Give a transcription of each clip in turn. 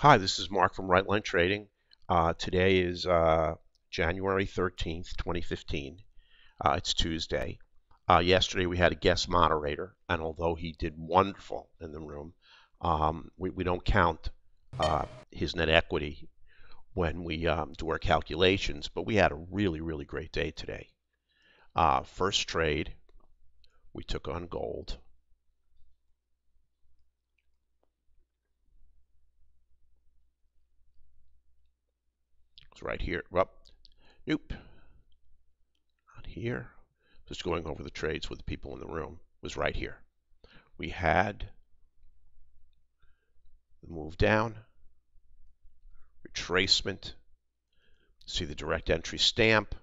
Hi, this is Mark from Right Line Trading. Today is January 13th, 2015. It's Tuesday. Yesterday we had a guest moderator, and although he did wonderful in the room, we don't count his net equity when we do our calculations, but we had a really, really great day today. First trade, we took on gold. It's right here. Well, nope, not here. Just going over the trades with the people in the room, was right here. We had the move down, retracement, see the direct entry stamp.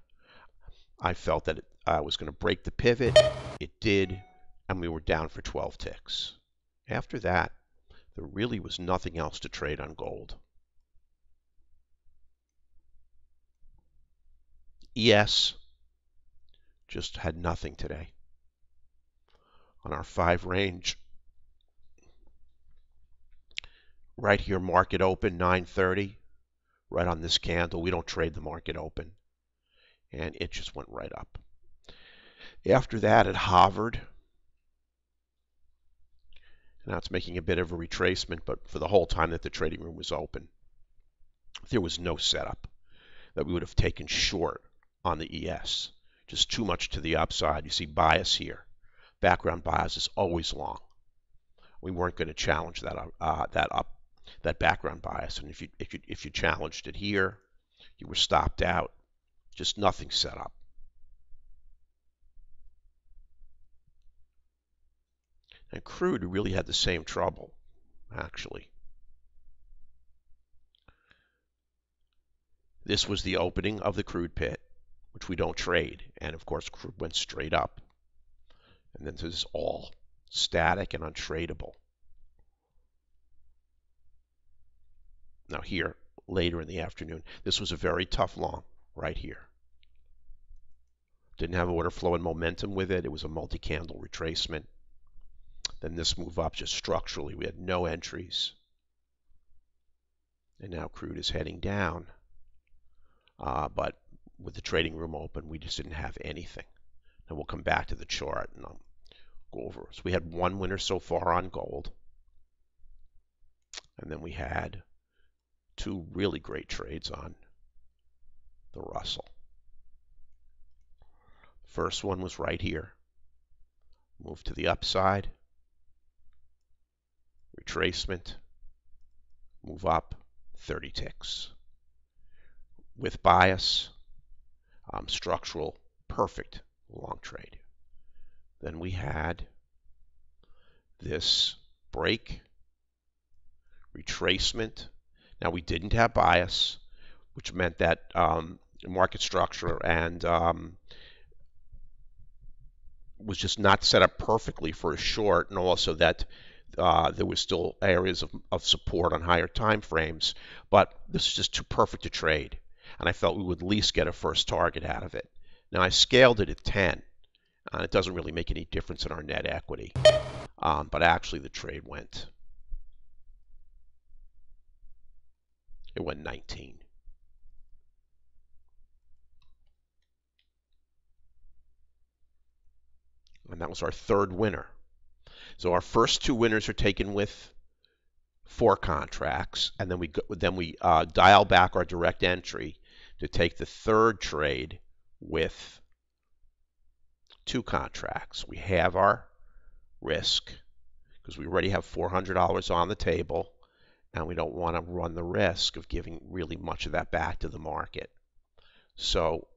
I felt that it was going to break the pivot. It did, and we were down for 12 ticks. After that, there really was nothing else to trade on gold. ES just had nothing today. On our 5 range, right here, market open 9:30, right on this candle. We don't trade the market open, and it just went right up. After that, it hovered. Now it's making a bit of a retracement, but for the whole time that the trading room was open, there was no setup that we would have taken short on the ES. Just too much to the upside. You see bias here. Background bias is always long. We weren't going to challenge that background bias, and if you challenged it here, you were stopped out. Just nothing set up. And crude really had the same trouble, actually. This was the opening of the crude pit, which we don't trade, and of course crude went straight up. And then this is all static and untradeable. Now here, later in the afternoon, this was a very tough long right here. Didn't have order flow and momentum with it. It was a multi-candle retracement. Then this move up just structurally. We had no entries. And now crude is heading down. But with the trading room open, we just didn't have anything. And we'll come back to the chart and I'll go over. So we had one winner so far on gold. And then we had 2 really great trades on the Russell. First one was right here. Move to the upside. Retracement. Move up 30 ticks. With bias, structural, perfect long trade. Then we had this break, retracement. Now we didn't have bias, which meant that market structure and was just not set up perfectly for a short, and also that there was still areas of support on higher time frames, but this is just too perfect to trade. And I felt we would at least get a first target out of it. Now I scaled it at 10, and it doesn't really make any difference in our net equity. But actually the trade went 19. And that was our 3rd winner. So our first 2 winners are taken with 4 contracts, and then we dial back our direct entry to take the 3rd trade with 2 contracts. We have our risk because we already have $400 on the table, and we don't want to run the risk of giving really much of that back to the market. So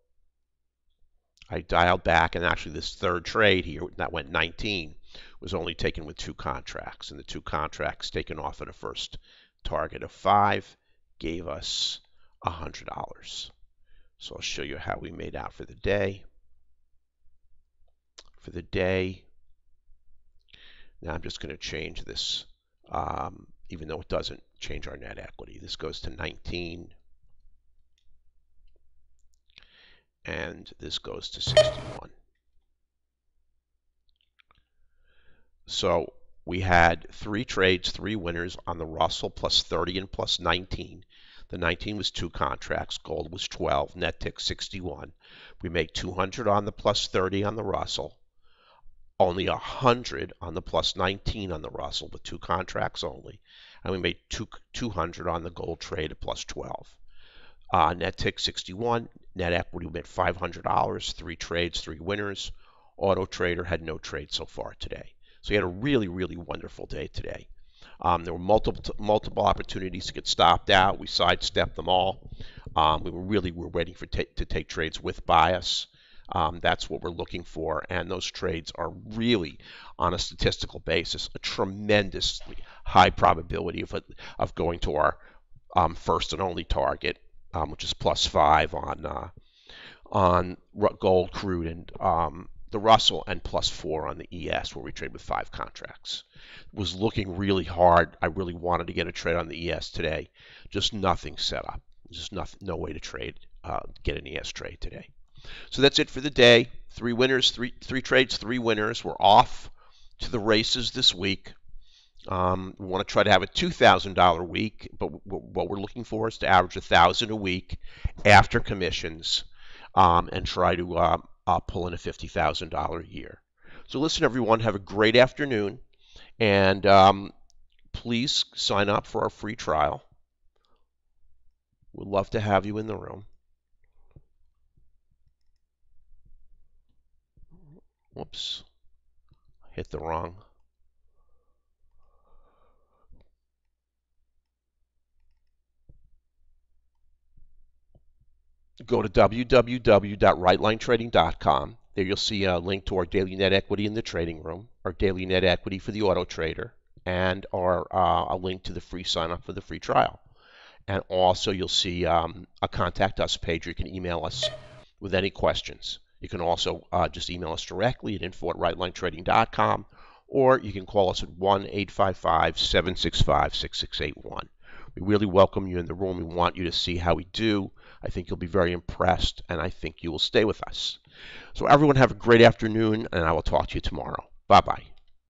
I dialed back, and actually this 3rd trade here that went 19 was only taken with 2 contracts, and the 2 contracts taken off at a first target of 5 gave us $100. So I'll show you how we made out for the day. For the day, now I'm just going to change this, even though it doesn't change our net equity. This goes to 19, and this goes to 61. So we had 3 trades, 3 winners on the Russell plus 30 and plus 19. The 19 was 2 contracts. Gold was 12. Net tick 61. We made 200 on the plus 30 on the Russell. Only 100 on the plus 19 on the Russell with 2 contracts only. And we made 200 on the gold trade at plus 12. Net tick 61. Net equity, we made $500. 3 trades, 3 winners. Auto Trader had no trade so far today. So he had a really, really wonderful day today. There were multiple opportunities to get stopped out. We sidestepped them all. We were waiting to take trades with bias. That's what we're looking for, and those trades are really, on a statistical basis, a tremendously high probability of going to our first and only target, which is plus 5 on gold, crude, and the Russell, and plus 4 on the ES, where we trade with 5 contracts. It was looking really hard. I really wanted to get a trade on the ES today. Just nothing set up. Just no way to trade, get an ES trade today. So that's it for the day. 3 winners, 3 trades, 3 winners. We're off to the races this week. We want to try to have a $2,000 week, but what we're looking for is to average $1,000 a week after commissions, and try to pull in a $50,000 a year. So listen, everyone, have a great afternoon, and please sign up for our free trial. We'd love to have you in the room. Whoops, hit the wrong. Go to www.rightlinetrading.com. There you'll see a link to our daily net equity in the trading room, our daily net equity for the auto trader, and a link to the free sign up for the free trial. And also you'll see a contact us page where you can email us with any questions. You can also just email us directly at info@rightlinetrading.com, or you can call us at 1-855-765-6681. We really welcome you in the room. We want you to see how we do. I think you'll be very impressed, and I think you will stay with us. So everyone have a great afternoon, and I will talk to you tomorrow. Bye-bye.